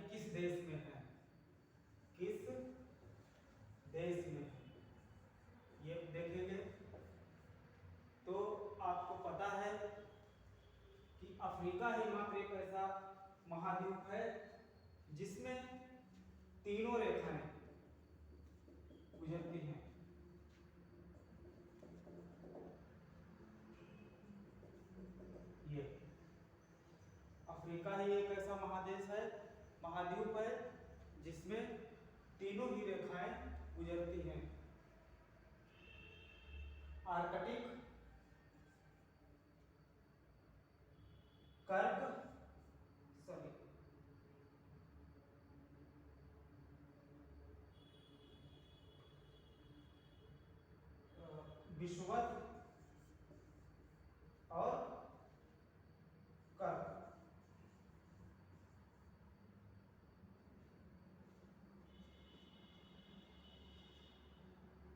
किस देश में है, किस देश में है, ये देखेंगे। तो आपको पता है कि अफ्रीका ही मात्र एक ऐसा महाद्वीप है जिसमें तीनों रेखाएं गुजरती हैं। ये अफ्रीका ही एक ऐसा महादेश है, महाद्वीप है जिसमें तीनों ही रेखाएं गुजरती हैं। आर्कटिक, कर्क, सॉरी विषुवत और कर्क।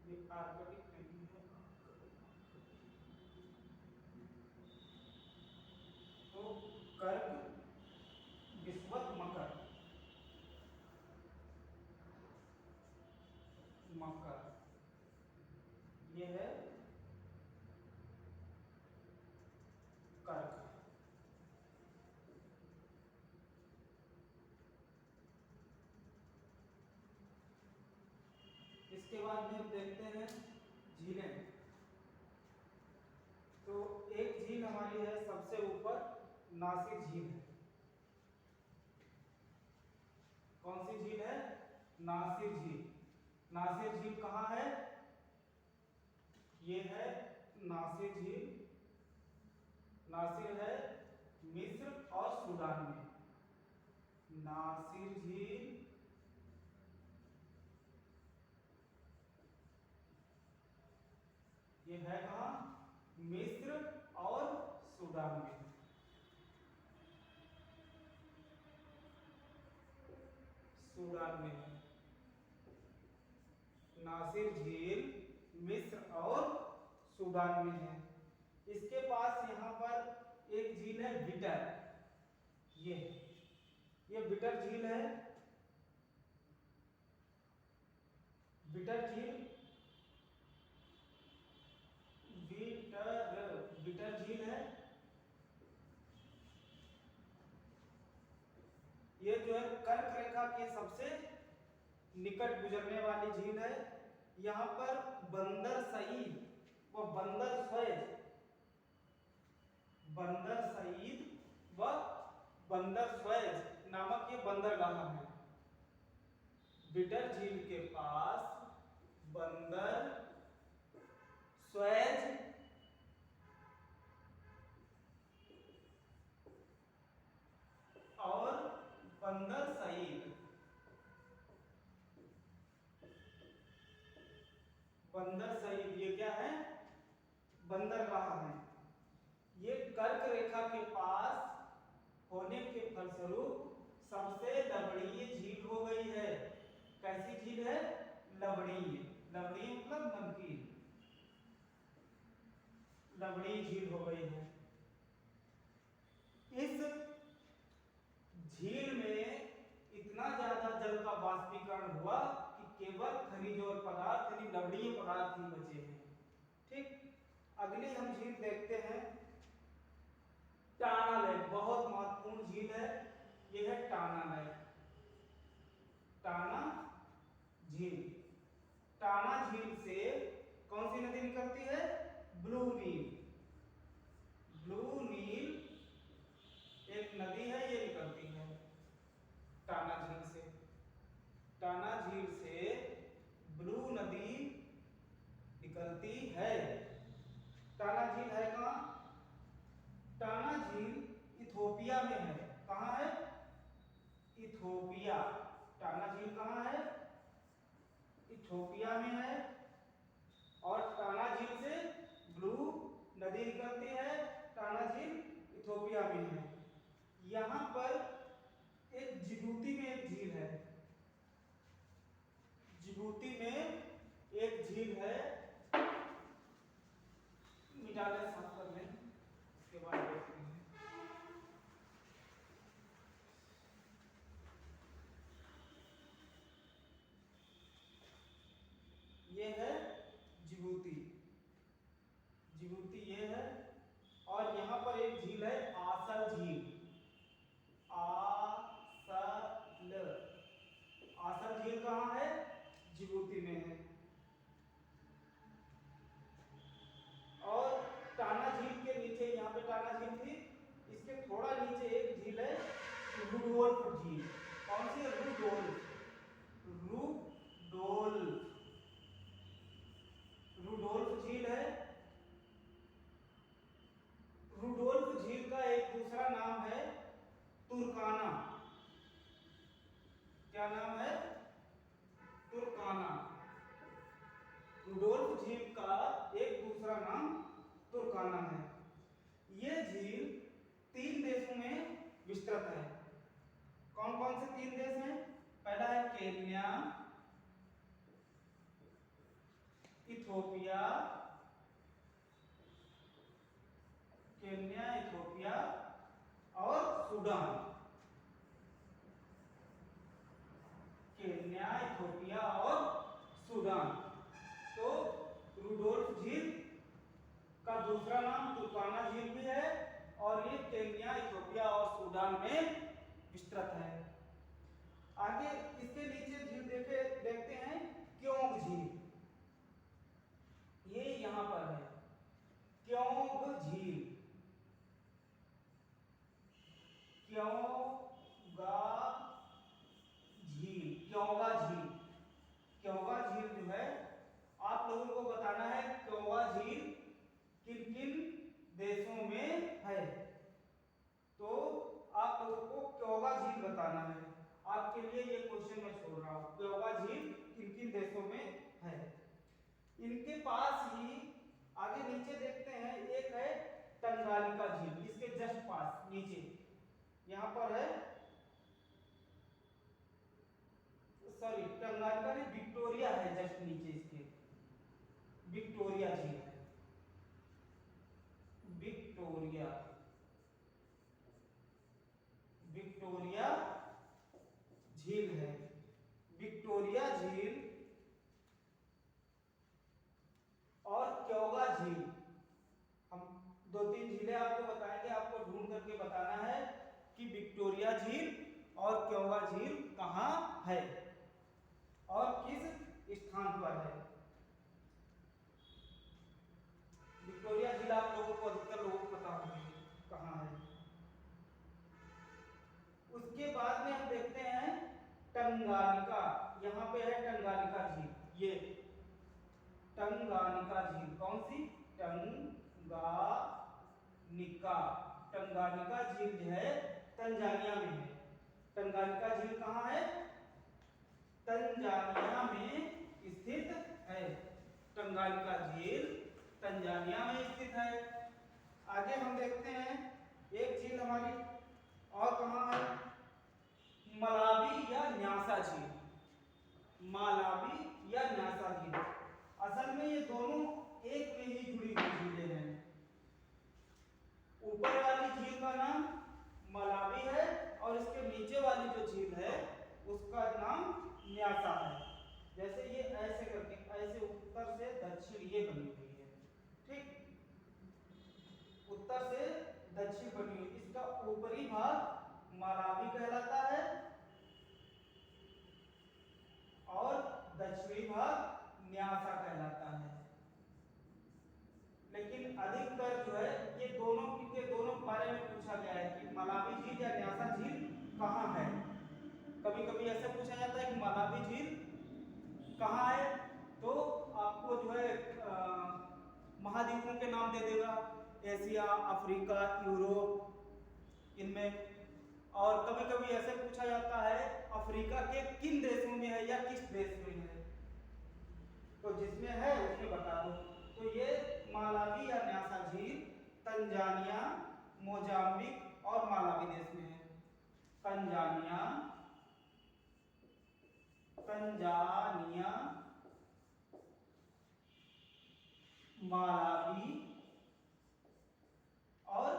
ये आर्कटिक नहीं है, तो कर्क, विषुवत, मकर, मकर ये है कर्क। इसके बाद में देखते हैं झीलें। तो एक झील हमारी है सबसे ऊपर, नासिर झील है। कौन सी झील है? नासिर झील। नासिर झील कहाँ है? ये है नासिर झील। नासिर है मिस्र और सूडान में। नासिर झील ये है कहाँ? मिस्र और सूडान में। सूडान में है नासिर झील, मिस्र और सूडान में है। इसके पास यहाँ पर एक झील है बिटर। ये बिटर झील है। बिटर झील, बिटर झील है। ये जो है कर्क रेखा के सबसे निकट गुजरने वाली झील है। यहाँ पर बंदर सईद व बंदर स्वेज, बंदर सईद व बंदर स्वेज नामक ये बंदरगाह है। बिटर झील के पास बंदर स्वेज और बंदर सईद, बंदर सईद ये क्या है? बंदरगाह है। ये कर्क रेखा के पास होने के फलस्वरूप सबसे लवणीय झील हो गई है। कैसी झील है? लवणीय। लवणीय मतलब नमकीन। लवणीय झील हो गई है। इस झील में इतना ज्यादा जल का वाष्पीकरण हुआ कि केवल खनिज और पदार्थ यानी लवणीय पदार्थ ही बचे हैं। ठीक, अगली हम झील देखते हैं टाना लेक। बहुत महत्वपूर्ण झील है, यह है टाना लेक। टाना झील। टाना झील से कौन सी नदी निकलती है? ब्लू नील। ब्लू नील एक नदी है, ये निकलती है टाना झील से। टाना झील से ब्लू नदी निकलती है। टाना झील है कहाँ? टाना झील इथोपिया में है। कहाँ है? इथोपिया। टाना झील कहाँ है? इथोपिया में है। और टाना झील से ब्लू नदी निकलती है। टाना झील इथोपिया में है। यहाँ पर एक जिबूती में एक झील है। जिबूती में एक झील है। मिटा ले, साफ कर लें, इसके बाद देखते हैं। क्या नाम है? तुर्काना। रुडोल्फ झील का एक दूसरा नाम तुर्काना है। ये झील 3 देशों में विस्तृत है। कौन कौन से 3 देश हैं? पहला है केन्या, इथोपिया, केन्या, इथोपिया और सूडान। केन्या, इथोपिया और सूडान। तो रुडोल्फ झील का दूसरा नाम तुर्काना झील भी है और ये केन्या, इथोपिया और सूडान में विस्तृत है। आगे इसके नीचे झील देखते हैं क्योंग झील। ये यहां पर है क्योंग झील। क्योंगा झील, क्योंगा झील। क्योंगा झील जो है, आप लोगों को बताना है क्योंगा झील किन किन देशों में है। तो आप लोगों को क्योंगा झील बताना है। आपके लिए ये क्वेश्चन मैं छोड़ रहा हूं, क्योंगा झील किन किन देशों में है। इनके पास ही आगे नीचे देखते हैं, एक है टंगालिका झील, इसके जस्ट पास नीचे यहां पर है, सॉरी टंगालिका नहीं, विक्टोरिया है जस्ट नीचे इसके, विक्टोरिया झील है। विक्टोरिया, विक्टोरिया झील है। विक्टोरिया झील और क्योंगा झील, हम 2-3 झीलें आपको बताएंगे। आपको ढूंढ करके बताना है कि विक्टोरिया झील और क्योंगा झील कहां है और किस स्थान पर है। विक्टोरिया झील आप लोगों को, अधिकतर लोगों को पता होगी कहां है। उसके बाद में हम देखते हैं टंगालिका। यहां पे है टंगालिका झील, ये टंगानिका झील। कौन सी? टंगानिका। टंगानिका झील जो है तंजानिया में है। टंगानिका झील कहां है? तंजानिया में स्थित है। टंगानिका झील तंजानिया में स्थित है। आगे हम देखते हैं एक झील हमारी और कहां है? मलावी या न्यासा झील। मालावी या न्यासा झील। असल में ये दोनों एक में ही जुड़ी हुई झीलें हैं। ऊपर वाली झील का नाम मलावी है और इसके नीचे वाली जो झील है उसका नाम न्यासा है। जैसे ये ऐसे करके, ऐसे उत्तर से दक्षिण ये बनी हुई है, ठीक, उत्तर से दक्षिण बनी हुई। इसका ऊपरी भाग मलावी कहलाता है और दक्षिणी भाग न्यासा कहलाता है। लेकिन अधिकतर जो है ये दोनों के दोनों बारे में पूछा गया है कि मलावी झील या न्यासा झील कहां है। कभी कभी ऐसा पूछा जाता है कि मलावी झील कहां है, तो आपको जो है महाद्वीपों के नाम दे देगा, एशिया, अफ्रीका, यूरोप, इनमें। और कभी कभी ऐसे पूछा जाता है अफ्रीका के किन देशों में है या किस देश में है, तो जिसमें है उसमें बता दो। तो ये मालावी या न्यासा झील तंजानिया, मोजाम्बिक और मालावी देश में है। तंजानिया, तंजानिया, मालावी और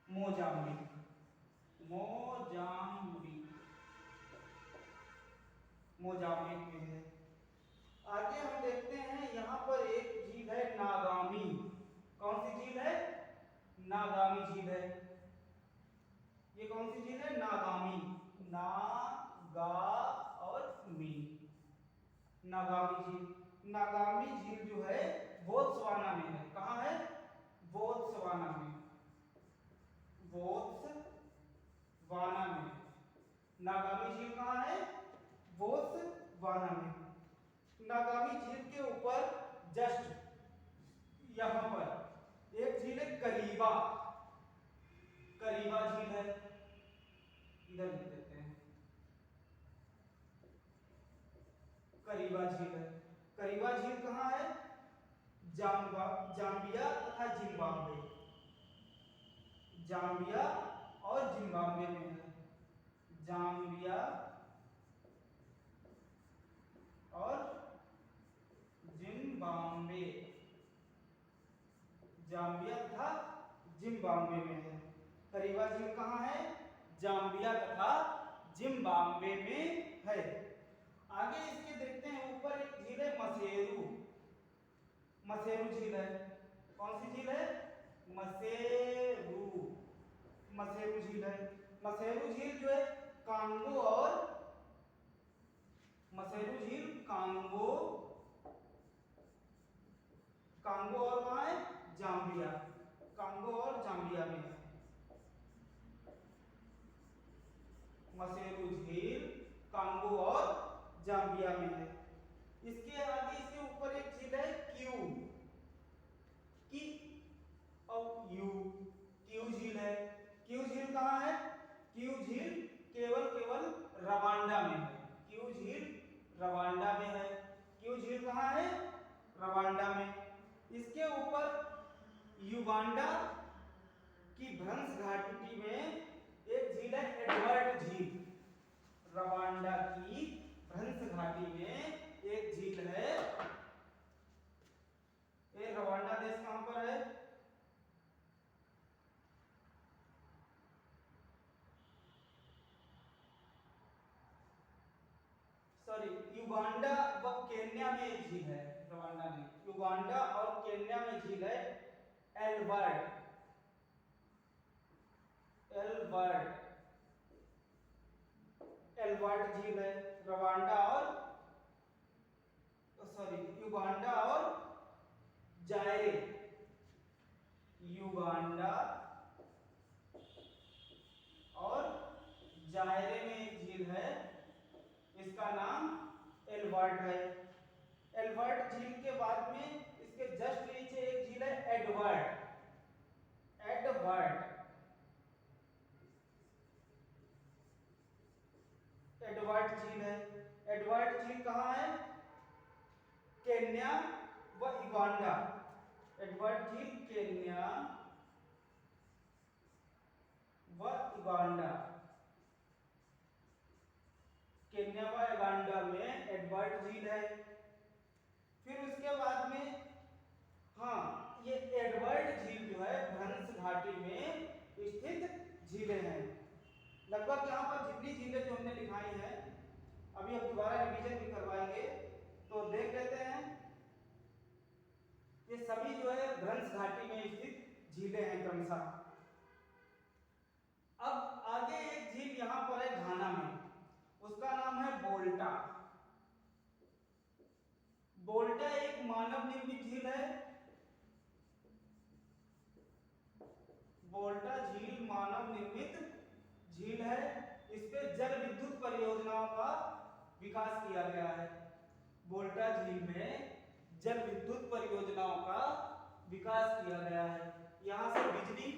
मोजाम्बिक। मोजाम्बिक, मोजाम्बिक में है। आगे हम देखते हैं यहां पर एक झील है नागामी। कौन सी झील है? नागामी झील है। ये कौन सी झील है? नागामी। नागा और मी, नागामी झील। नागामी झील जो है बोत्सवाना में है। कहां है? बोत्सवाना में। बोत्सवाना में। नागामी झील कहां है? बोत्सवाना में। नागामी झील के ऊपर जस्ट यहां पर एक झील है करीबा। करीबा झील है, इधर लिख देते हैं। करीबा झील है। करीबा झील कहाँ है? जाम्बिया तथा जिम्बाब्वे, जाम्बिया और जिम्बाब्वे में है। जाम्बिया और जिम्बाब्वे, जाम्बिया तथा जिम्बाब्वे में है। करीबा झील कहाँ है? जाम्बिया तथा जिम्बाब्वे में है। आगे इसके देखते हैं, ऊपर एक झील है मसेरू, मसेरू झील है। कौन सी झील है? मसेरू, मसेरू झील है। मसेरू झील जो है कांगो और, मसेरू झील कांगो, कांगो और कहाँ है? जाम्बिया, कांगो और जाम्बिया में है मसेरू झील, कांगो और जाम्बिया में है। इसके आगे इसके ऊपर एक झील है क्यू, की और यू, क्यू झील है। क्यू झील कहाँ है? क्यू झील केवल रवांडा में है। क्यू झील रवांडा में है। क्यू झील कहाँ है? रवांडा में। इसके ऊपर युगांडा की भ्रंश घाटी में एक झील है एडवर्ड झील। रवांडा की भ्रंश घाटी में एक झील है। ये रवांडा देश कहां पर है? सॉरी, युगांडा व केन्या में एक झील है। रवांडा नहीं, युगांडा और केन्या में झील है एल्बर्ट, एल्बर्ट, एल्बर्ट झील है। रवांडा और सॉरी युगांडा और जायरे, युगांडा और जायरे में एक झील है, इसका नाम एल्बर्ट है। एल्बर्ट झील के बाद में इसके जस्ट नीचे एक झील है एडवर्ड, एडवर्ड, एडवर्ड झील है। एडवर्ड झील कहाँ है? केन्या व युगांडा। एडवर्ड झील केन्या व युगांडा, केन्या व युगांडा में एडवर्ड झील है। फिर उसके बाद में हाँ, ये एडवर्ड झील जो है भ्रंश घाटी में स्थित झीलें हैं। लगभग यहाँ पर जितनी झीलें जो हमने दिखाई हैं, अभी हम दोबारा रिवीजन भी करवाएंगे तो देख लेते हैं। ये सभी जो है भ्रंश घाटी में स्थित झीलें हैं क्रमशः। अब आगे एक झील यहाँ पर है घाना में, उसका नाम है बोल्टा। बोल्टा एक मानव निर्मित झील है। बोल्टा झील मानव निर्मित झील है। इस पे जल विद्युत परियोजनाओं का विकास किया गया है। बोल्टा झील में जल विद्युत परियोजनाओं का विकास किया गया है, यहां से बिजली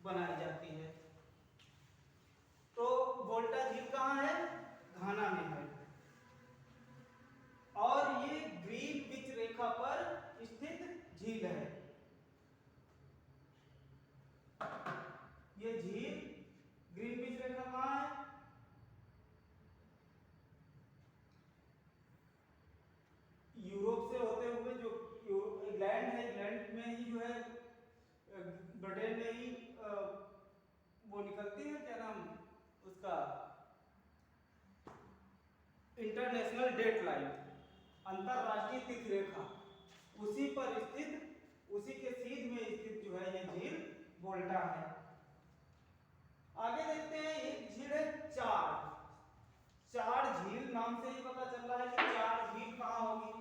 बनाई जाती है। तो बोल्टा झील कहाँ है? घाना में है और ये ग्रीनविच रेखा पर स्थित झील है। ये झील ग्रीनविच रेखा कहाँ है? यूरोप से होते हुए जो इंग्लैंड है, इंग्लैंड में ही जो है, ब्रिटेन में ही वो निकलती है, क्या नाम उसका, इंटरनेशनल डेट लाइन, अंतरराष्ट्रीय तिथि रेखा, उसी पर स्थित, उसी के सीध में स्थित जो है ये झील बोल्टा है। आगे देखते हैं, एक झील है चार। चार झील नाम से ही पता चल रहा है कि चार झील कहां होगी।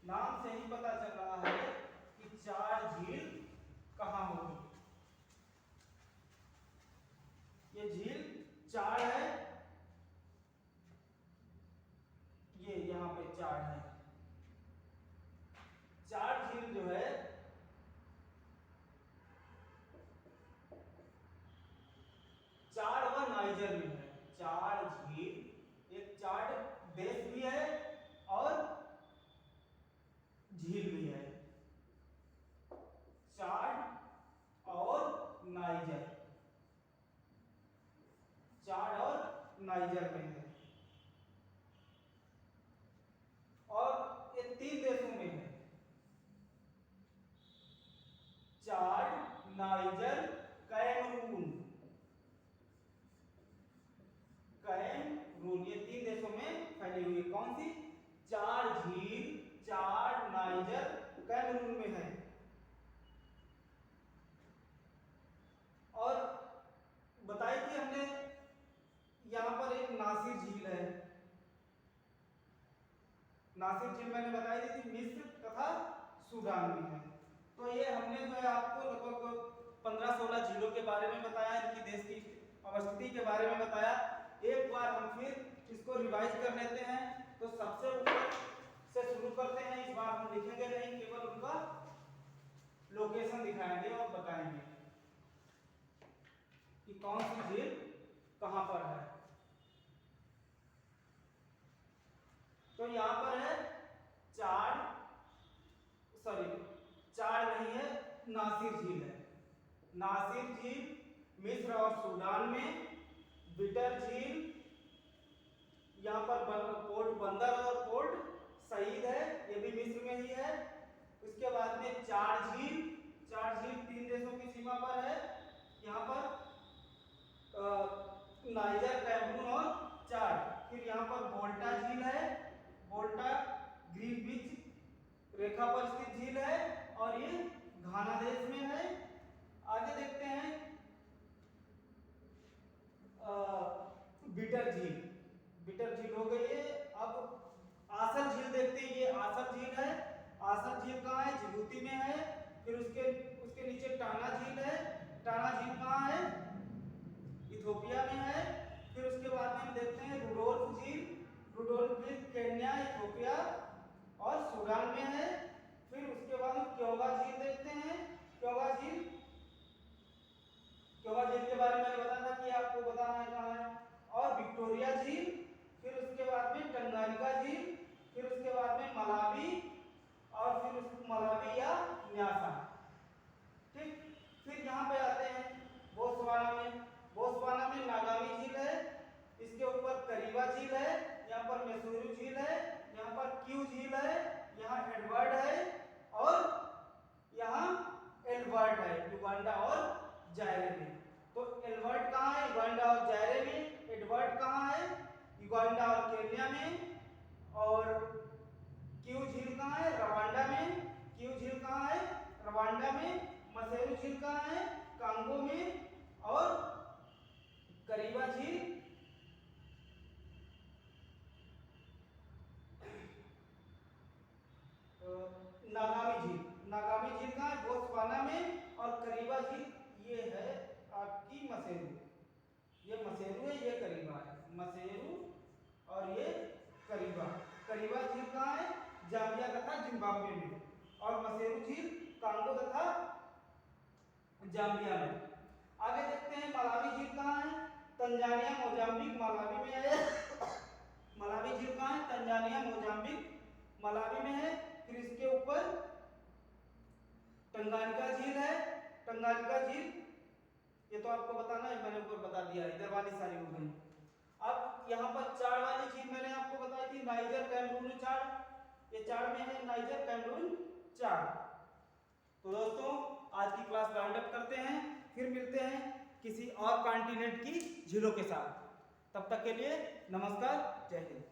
नाम से ही पता चल रहा है कि चार झील कहां होगी। ये झील चार है, ये यहां पे चार है। चार झील जो है नाइजर में है। चाड झील एक चाड देश भी है और झील भी है। चाड और नाइजर, चाड और नाइजर में है और ये 3 देशों में है। चाड, नाइजर, कैमरून। कैमरून ये 3 देशों में फैली हुई है। कौन सी? चाड झील, चाड, नाइजर, कैमरून में है। और बताई थी हमने यहां पर एक नासिर झील है। नासिर झील मैंने बताई थी मिस्र तथा सूडान में है। तो ये हमने जो है आपको लगभग 15-16 झीलों के बारे में बताया, इनकी देश की अवस्थिति के बारे में बताया। एक बार हम फिर इसको रिवाइज कर लेते हैं। तो सबसे ऊपर से शुरू करते हैं। इस बार हम लिखेंगे नहीं, केवल उनका लोकेशन दिखाएंगे और बताएंगे कि कौन सी झील कहां पर है। तो यहां पर है चाड, सॉरी चाड नहीं है, नासिर झील है। नासिर झील मिस्र और सूडान में। बिटर झील यहाँ पर पोर्ट बंदर और पोर्ट सईद है, ये भी मिस्र में ही है। उसके बाद में चाड झील, चाड झील 3 देशों की सीमा पर है। यहाँ पर नाइजर, कैमरून और चाड। फिर यहाँ पर वोल्टा झील है। वोल्टा ग्रीनविच रेखा पर स्थित झील है और ये घाना देश में है। आगे देखते हैं बिटर झील। बिटर झील हो गई है। अब आसर झील देखते हैं। ये आसर झील है। आसर झील कहाँ है? जिबूती में है। फिर उसके नीचे टाना झील है। टाना झील कहाँ है? इथोपिया में है। फिर उसके बाद में हम देखते हैं रुडोल्फ झील। रुडोल्फ झील केन्या, इथोपिया और सूडान में है। फिर उसके बाद हम क्योगा झील देखते हैं। क्योगा झील, क्योगा झील के बारे में मैंने बताया था कि आपको बताना है कहाँ है। और विक्टोरिया झील, फिर उसके बाद में टंगानिका झील, फिर उसके बाद में मलावी और फिर उस मलावी या न्यासा। ठीक, फिर यहाँ पे आते हैं बोत्सवाना में। बोत्सवाना में नागामी झील है। इसके ऊपर करीबा झील है। यहाँ पर मेसूरू झील है। यहाँ पर क्यू झील है। यहाँ एडवर्ड है और यहाँ एल्बर्ट है, युगांडा और जायरे में। तो एल्बर्ट कहाँ है? युगांडा और जायरे में। एडवर्ड कहाँ है? युगांडा और केन्या में। और क्यू झील कहाँ है? रवांडा में। क्यू झील कहाँ है? रवांडा में। मसेरू झील कहाँ है? कांगो में। और करीबा झील नागामी झील। नागामी झील कहाँ है? बोत्सवाना में। और करीबा झील ये है आपकी मसेरू। ये मसेरू है, ये करीबा है। मसेरू और ये करीबा। करीबा झील कहाँ है? जाम्बिया तथा जिम्बाब्वे में। और मसेरू झील कांगो तथा जाम्बिया में। आगे देखते हैं मलावी झील कहाँ है? तंजानिया, मोजाम्बिक, मलावी में है। मलावी झील कहाँ है? तंजानिया, मोजाम्बिक, मलावी में है। फिर इसके ऊपर टंगानिका झील है। टंगानिका झील ये तो आपको बताना है, मैंने ऊपर बता दिया है। इधर वाली सारी हो गई। अब यहाँ पर चाड वाली झील मैंने आपको बताई थी, नाइजर, कैमरून, चाड। ये चाड में है नाइजर, कैमरून, चाड। तो दोस्तों आज की क्लास राउंड अप करते हैं। फिर मिलते हैं किसी और कॉन्टिनेंट की झीलों के साथ। तब तक के लिए नमस्कार, जय हिंद।